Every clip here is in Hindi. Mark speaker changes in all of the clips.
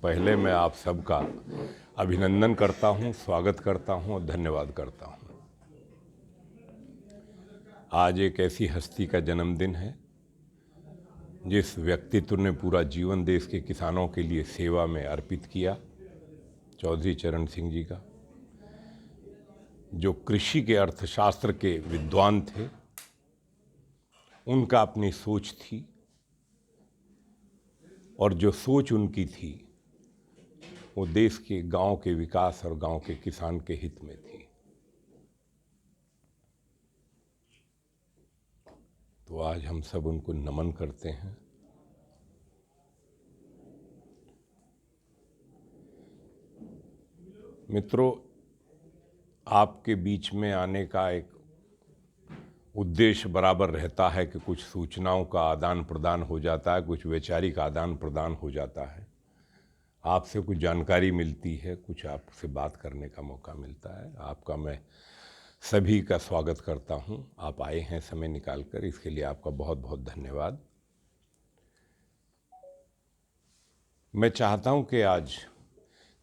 Speaker 1: पहले मैं आप सबका अभिनंदन करता हूं, स्वागत करता हूं और धन्यवाद करता हूं। आज एक ऐसी हस्ती का जन्मदिन है जिस व्यक्तित्व ने पूरा जीवन देश के किसानों के लिए सेवा में अर्पित किया, चौधरी चरण सिंह जी का, जो कृषि के अर्थशास्त्र के विद्वान थे। उनका अपनी सोच थी और जो सोच उनकी थी वो देश के गांव के विकास और गांव के किसान के हित में थी। तो आज हम सब उनको नमन करते हैं। मित्रों, आपके बीच में आने का एक उद्देश्य बराबर रहता है कि कुछ सूचनाओं का आदान प्रदान हो जाता है, कुछ वैचारिक आदान प्रदान हो जाता है, आपसे कुछ जानकारी मिलती है, कुछ आपसे बात करने का मौका मिलता है। आपका मैं सभी का स्वागत करता हूं। आप आए हैं समय निकालकर, इसके लिए आपका बहुत बहुत धन्यवाद। मैं चाहता हूं कि आज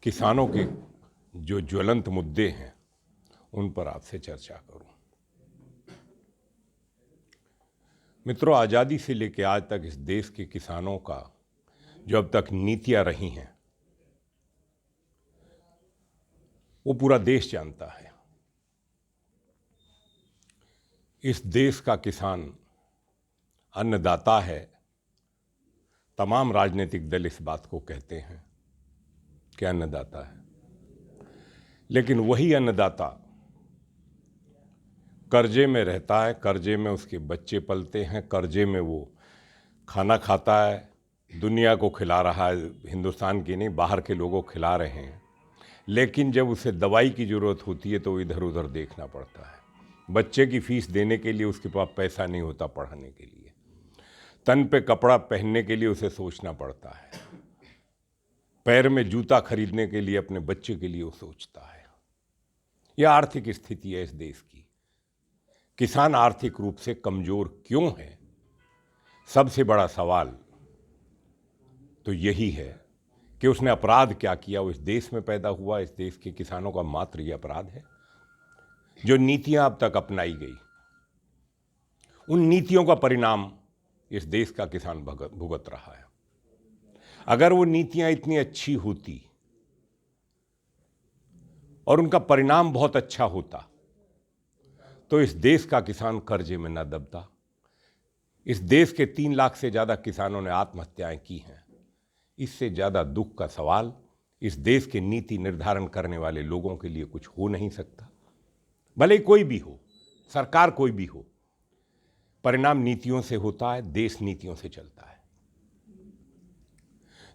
Speaker 1: किसानों के जो ज्वलंत मुद्दे हैं उन पर आपसे चर्चा करूं। मित्रों, आज़ादी से लेकर आज तक इस देश के किसानों का जो अब तक नीतियां रही हैं वो पूरा देश जानता है। इस देश का किसान अन्नदाता है। तमाम राजनीतिक दल इस बात को कहते हैं कि अन्नदाता है, लेकिन वही अन्नदाता कर्जे में रहता है, कर्जे में उसके बच्चे पलते हैं, कर्जे में वो खाना खाता है, दुनिया को खिला रहा है, हिंदुस्तान की नहीं बाहर के लोगों को खिला रहे हैं। लेकिन जब उसे दवाई की ज़रूरत होती है तो इधर उधर देखना पड़ता है। बच्चे की फीस देने के लिए उसके पास पैसा नहीं होता, पढ़ाने के लिए तन पे कपड़ा पहनने के लिए उसे सोचना पड़ता है, पैर में जूता खरीदने के लिए अपने बच्चे के लिए वो सोचता है। यह आर्थिक स्थिति है इस देश की। किसान आर्थिक रूप से कमजोर क्यों है? सबसे बड़ा सवाल तो यही है कि उसने अपराध क्या किया। वो इस देश में पैदा हुआ, इस देश के किसानों का मात्र ये अपराध है। जो नीतियां अब तक अपनाई गई, उन नीतियों का परिणाम इस देश का किसान भुगत रहा है। अगर वो नीतियां इतनी अच्छी होती और उनका परिणाम बहुत अच्छा होता तो इस देश का किसान कर्जे में न दबता। इस देश के 3 लाख से ज़्यादा किसानों ने आत्महत्याएं की हैं। इससे ज़्यादा दुख का सवाल इस देश के नीति निर्धारण करने वाले लोगों के लिए कुछ हो नहीं सकता। भले ही कोई भी हो, सरकार कोई भी हो, परिणाम नीतियों से होता है, देश नीतियों से चलता है।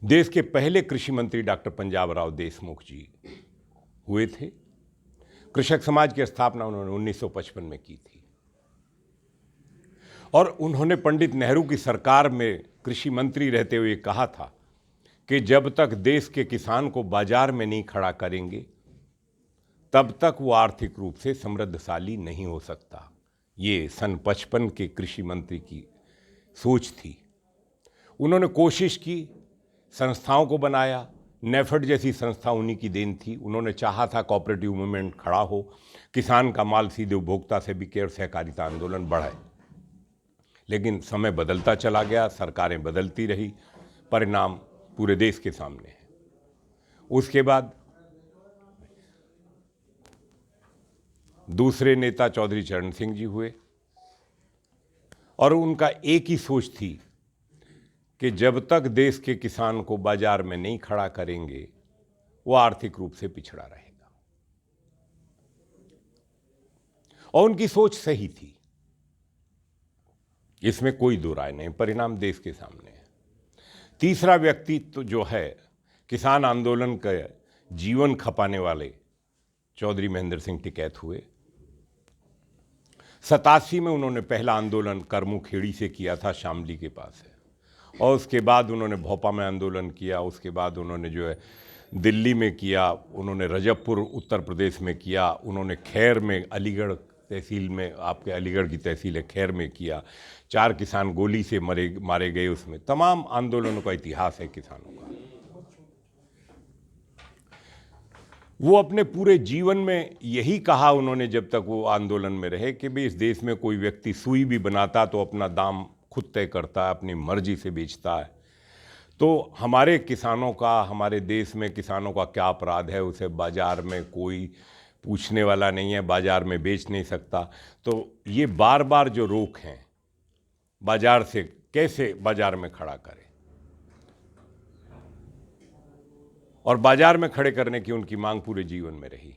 Speaker 1: देश के पहले कृषि मंत्री डॉक्टर पंजाब राव देशमुख जी हुए थे। कृषक समाज की स्थापना उन्होंने 1955 में की थी और उन्होंने पंडित नेहरू की सरकार में कृषि मंत्री रहते हुए कहा था कि जब तक देश के किसान को बाजार में नहीं खड़ा करेंगे तब तक वो आर्थिक रूप से समृद्धशाली नहीं हो सकता। ये सन 55 के कृषि मंत्री की सोच थी। उन्होंने कोशिश की, संस्थाओं को बनाया। नेफेड जैसी संस्था उन्हीं की देन थी। उन्होंने चाहा था कोऑपरेटिव मूवमेंट खड़ा हो, किसान का माल सीधे उपभोक्ता से बिके और सहकारिता आंदोलन बढ़े। लेकिन समय बदलता चला गया, सरकारें बदलती रही, परिणाम पूरे देश के सामने है। उसके बाद दूसरे नेता चौधरी चरण सिंह जी हुए और उनका एक ही सोच थी कि जब तक देश के किसान को बाजार में नहीं खड़ा करेंगे वो आर्थिक रूप से पिछड़ा रहेगा। और उनकी सोच सही थी, इसमें कोई दो राय नहीं। परिणाम देश के सामने है। तीसरा व्यक्तित्व जो है किसान आंदोलन का जीवन खपाने वाले चौधरी महेंद्र सिंह टिकैत हुए। 87 में उन्होंने पहला आंदोलन करमुखेड़ी से किया था, शामली के पास है, और उसके बाद उन्होंने भोपाल में आंदोलन किया। उसके बाद उन्होंने जो है दिल्ली में किया, उन्होंने रजबपुर उत्तर प्रदेश में किया, उन्होंने खैर में अलीगढ़ तहसील में, आपके अलीगढ़ की तहसील है खैर में किया। 4 किसान गोली से मारे गए। उसमें तमाम आंदोलनों का इतिहास है किसानों का। वो अपने पूरे जीवन में यही कहा उन्होंने, जब तक वो आंदोलन में रहे, कि भाई इस देश में कोई व्यक्ति सुई भी बनाता तो अपना दाम खुद तय करता है, अपनी मर्जी से बेचता है। तो हमारे किसानों का, हमारे देश में किसानों का क्या अपराध है? उसे बाज़ार में कोई पूछने वाला नहीं है, बाज़ार में बेच नहीं सकता। तो ये बार बार जो रोक हैं बाज़ार से, कैसे बाज़ार में खड़ा करें, और बाज़ार में खड़े करने की उनकी मांग पूरे जीवन में रही।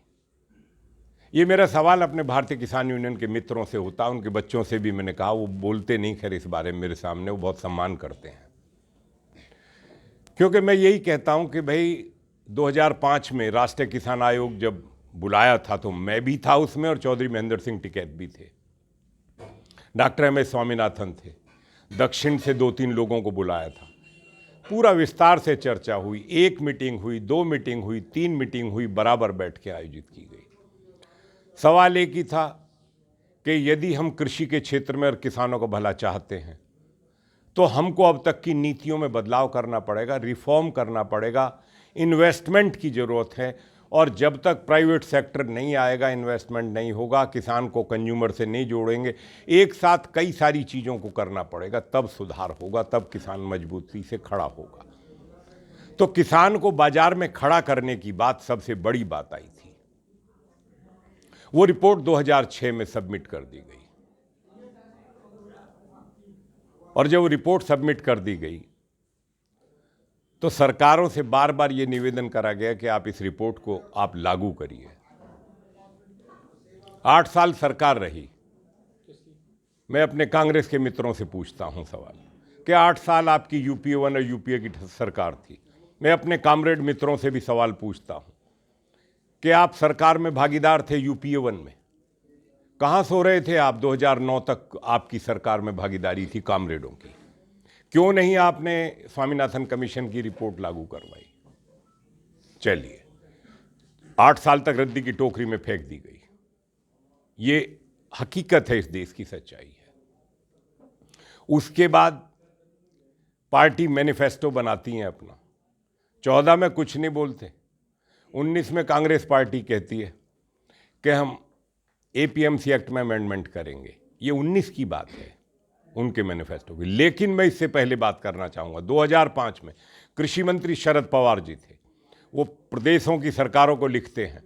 Speaker 1: ये मेरा सवाल अपने भारतीय किसान यूनियन के मित्रों से होता, उनके बच्चों से भी मैंने कहा, वो बोलते नहीं खैर इस बारे में मेरे सामने, वो बहुत सम्मान करते हैं। क्योंकि मैं यही कहता हूं कि भाई 2005 में राष्ट्रीय किसान आयोग जब बुलाया था तो मैं भी था उसमें, और चौधरी महेंद्र सिंह टिकैत भी थे, डॉक्टर एम.एस. स्वामीनाथन थे, दक्षिण से 2-3 लोगों को बुलाया था। पूरा विस्तार से चर्चा हुई, 1 मीटिंग हुई, 2 मीटिंग हुई, 3 मीटिंग हुई, बराबर बैठ के आयोजित की गई। सवाल एक ही था कि यदि हम कृषि के क्षेत्र में और किसानों का भला चाहते हैं तो हमको अब तक की नीतियों में बदलाव करना पड़ेगा, रिफॉर्म करना पड़ेगा, इन्वेस्टमेंट की ज़रूरत है। और जब तक प्राइवेट सेक्टर नहीं आएगा, इन्वेस्टमेंट नहीं होगा, किसान को कंज्यूमर से नहीं जोड़ेंगे, एक साथ कई सारी चीज़ों को करना पड़ेगा, तब सुधार होगा, तब किसान मजबूती से खड़ा होगा। तो किसान को बाजार में खड़ा करने की बात सबसे बड़ी बात आई थी। वो रिपोर्ट 2006 में सबमिट कर दी गई, और जब वो रिपोर्ट सबमिट कर दी गई तो सरकारों से बार बार ये निवेदन करा गया कि आप इस रिपोर्ट को आप लागू करिए। 8 साल सरकार रही। मैं अपने कांग्रेस के मित्रों से पूछता हूं सवाल कि 8 साल आपकी यूपीए 1 और यूपीए की सरकार थी। मैं अपने कामरेड मित्रों से भी सवाल पूछता हूं कि आप सरकार में भागीदार थे यूपीए 1 में, कहां सो रहे थे आप? 2009 तक आपकी सरकार में भागीदारी थी कामरेडों की। क्यों नहीं आपने स्वामीनाथन कमीशन की रिपोर्ट लागू करवाई? चलिए, 8 साल तक रद्दी की टोकरी में फेंक दी गई। ये हकीकत है, इस देश की सच्चाई है। उसके बाद पार्टी मैनिफेस्टो बनाती हैं अपना। 14 में कुछ नहीं बोलते, 19 में कांग्रेस पार्टी कहती है कि हम एपीएमसी एक्ट में अमेंडमेंट करेंगे। ये 19 की बात है उनके मैनिफेस्टो की। लेकिन मैं इससे पहले बात करना चाहूँगा, 2005 में कृषि मंत्री शरद पवार जी थे। वो प्रदेशों की सरकारों को लिखते हैं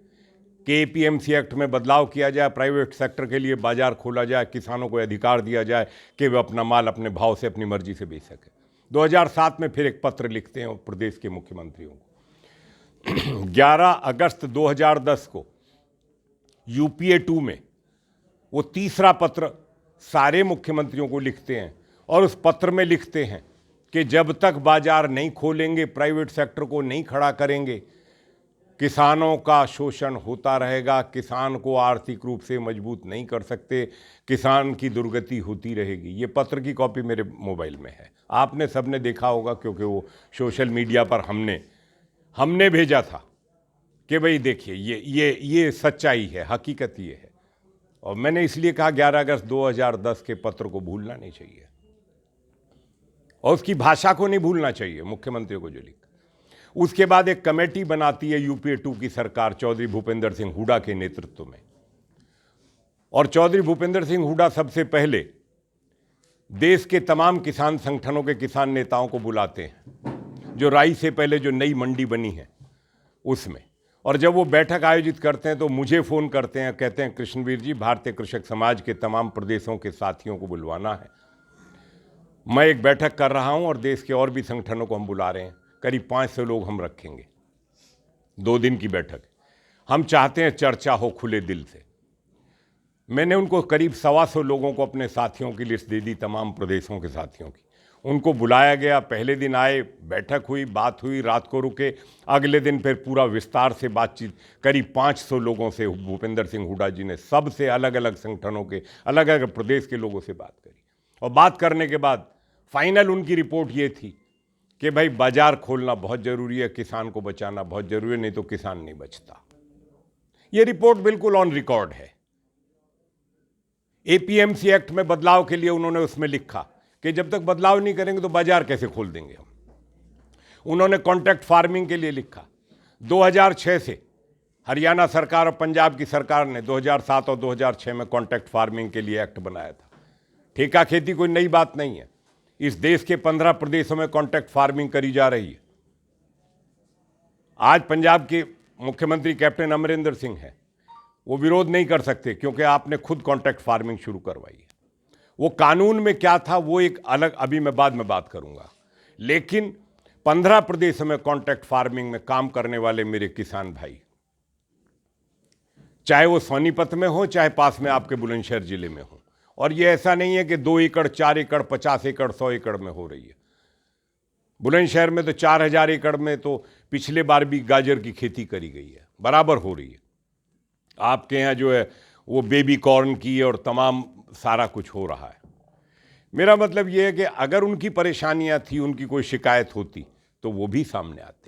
Speaker 1: कि एपीएमसी एक्ट में बदलाव किया जाए, प्राइवेट सेक्टर के लिए बाजार खोला जाए, किसानों को अधिकार दिया जाए कि वे अपना माल अपने भाव से अपनी मर्जी से बेच सके। 2007 में फिर एक पत्र लिखते हैं प्रदेश के मुख्यमंत्रियों को। 11 अगस्त 2010 को यूपीए 2 में वो तीसरा पत्र सारे मुख्यमंत्रियों को लिखते हैं, और उस पत्र में लिखते हैं कि जब तक बाजार नहीं खोलेंगे, प्राइवेट सेक्टर को नहीं खड़ा करेंगे, किसानों का शोषण होता रहेगा, किसान को आर्थिक रूप से मजबूत नहीं कर सकते, किसान की दुर्गति होती रहेगी। ये पत्र की कॉपी मेरे मोबाइल में है, आपने सबने देखा होगा, क्योंकि वो सोशल मीडिया पर हमने भेजा था कि भाई देखिए ये सच्चाई है, हकीकत ये है। और मैंने इसलिए कहा 11 अगस्त 2010 के पत्र को भूलना नहीं चाहिए, और उसकी भाषा को नहीं भूलना चाहिए, मुख्यमंत्री को जो लिखा। उसके बाद एक कमेटी बनाती है यूपीए 2 की सरकार चौधरी भूपेंद्र सिंह हुड्डा के नेतृत्व में, और चौधरी भूपेंद्र सिंह हुड्डा सबसे पहले देश के तमाम किसान संगठनों के किसान नेताओं को बुलाते हैं, जो राई से पहले जो नई मंडी बनी है उसमें। और जब वो बैठक आयोजित करते हैं तो मुझे फ़ोन करते हैं, कहते हैं कृष्णवीर जी, भारतीय कृषक समाज के तमाम प्रदेशों के साथियों को बुलवाना है। मैं एक बैठक कर रहा हूं और देश के और भी संगठनों को हम बुला रहे हैं, करीब 500 लोग हम रखेंगे, 2 दिन की बैठक। हम चाहते हैं चर्चा हो खुले दिल से। मैंने उनको करीब 125 लोगों को अपने साथियों की लिस्ट दे दी, तमाम प्रदेशों के साथियों की। उनको बुलाया गया, पहले दिन आए, बैठक हुई, बात हुई, रात को रुके। अगले दिन फिर पूरा विस्तार से बातचीत, करीब 500 लोगों से भूपेंद्र सिंह हुड्डा जी ने सबसे अलग अलग संगठनों के, अलग अलग प्रदेश के लोगों से बात करी। और बात करने के बाद फाइनल उनकी रिपोर्ट ये थी कि भाई बाजार खोलना बहुत ज़रूरी है, किसान को बचाना बहुत ज़रूरी है, नहीं तो किसान नहीं बचता। ये रिपोर्ट बिल्कुल ऑन रिकॉर्ड है। एपीएमसी एक्ट में बदलाव के लिए उन्होंने उसमें लिखा कि जब तक बदलाव नहीं करेंगे तो बाजार कैसे खोल देंगे हम। उन्होंने कॉन्ट्रैक्ट फार्मिंग के लिए लिखा। 2006 से हरियाणा सरकार और पंजाब की सरकार ने 2007 और 2006 में कॉन्ट्रैक्ट फार्मिंग के लिए एक्ट बनाया था। ठेका खेती कोई नई बात नहीं है। इस देश के 15 प्रदेशों में कॉन्ट्रैक्ट फार्मिंग करी जा रही है। आज पंजाब के मुख्यमंत्री कैप्टन अमरिंदर सिंह हैं, वो विरोध नहीं कर सकते क्योंकि आपने खुद कॉन्ट्रैक्ट फार्मिंग शुरू करवाई है। वो कानून में क्या था वो एक अलग, अभी मैं बाद में बात करूंगा। लेकिन 15 प्रदेशों में कॉन्ट्रैक्ट फार्मिंग में काम करने वाले मेरे किसान भाई, चाहे वो सोनीपत में हो चाहे पास में आपके बुलंदशहर जिले में हो, और ये ऐसा नहीं है कि 2 एकड़ 4 एकड़ 50 एकड़ 100 एकड़ में हो रही है। बुलंदशहर में तो 4000 एकड़ में तो पिछले बार भी गाजर की खेती करी गई है, बराबर हो रही है। आपके यहाँ जो है वो बेबी कॉर्न की और तमाम सारा कुछ हो रहा है। मेरा मतलब ये है कि अगर उनकी परेशानियां थी, उनकी कोई शिकायत होती तो वो भी सामने आती।